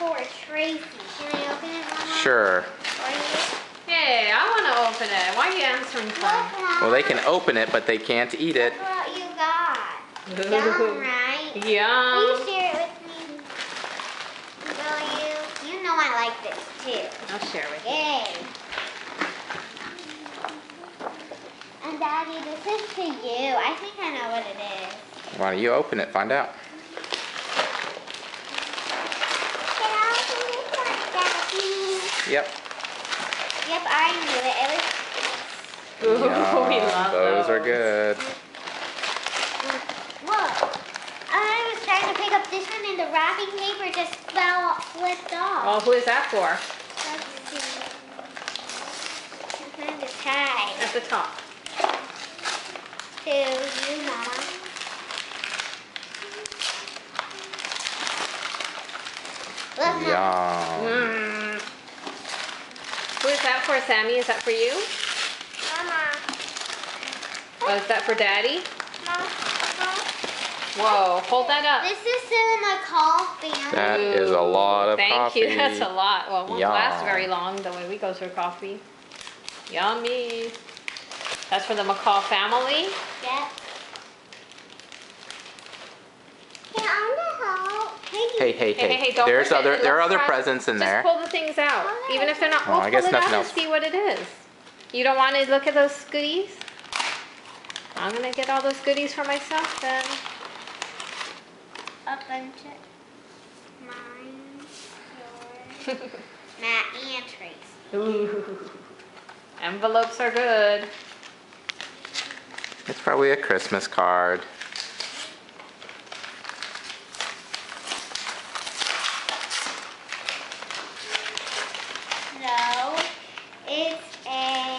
for Tracy. Can I open it, Mama? Sure. Hey, I want to open it. Why are you answering for me? Well, they can open it, but they can't eat it. Look what you got. Yum, right? Yum. Will you share it with me? Will you? You know I like this too. I'll share with you. Yay. And Daddy, this is to you. I think I know what it is. Why don't you open it? Find out. Can I open this one, Daddy? Yep. Yep, I knew it. It was. Ooh, we Yum, love those are good. Whoa. I was trying to pick up this one and the wrapping paper just flipped off. Well, who is that for? Let's see. It's kind of tied. At the top. To you, Mama. Look, Mama. Yum. Mm. Who is that for, Sammy? Is that for you? Mama. Oh, is that for Daddy? Mama. Whoa, hold that up. This is to the McCall family. That is a lot of Thank coffee. you, that's a lot. Well, it won't Yum. last very long the way we go through coffee. Yummy. That's for the McCall family. Yep. Can I help? Hey, don't There's forget, there are let's other try- presents in there. Just pull the things out. Okay. Even if they're not, Oh, we'll I pull guess it out nothing and else. see what it is. You don't want to look at those goodies? I'm going to get all those goodies for myself then. A bunch of mine, yours, Matt, and Tracy. Ooh. Envelopes are good. It's probably a Christmas card. No, it's a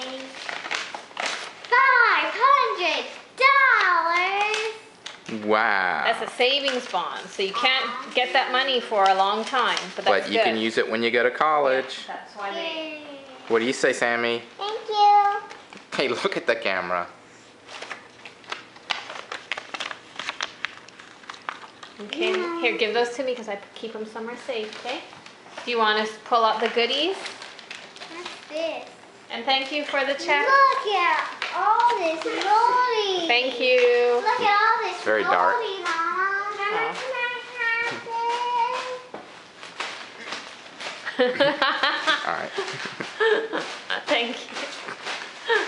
$500. Wow. That's a savings bond, so you can't get that money for a long time, but that's But you can use it when you go to college. That's why they... Yay. What do you say, Sammy? Thank you. Hey, look at the camera. Okay, here, give those to me because I keep them somewhere safe, okay? Do you want to pull out the goodies? What's this? And thank you for the check. Look at all this moldy. Thank you. Look at all this Very moldy, dark. Mama. Oh. Can I have All right. Thank you. this?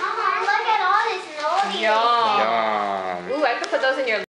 Mama, look at all this moldy. Yum. Yum. Ooh, I could put those in your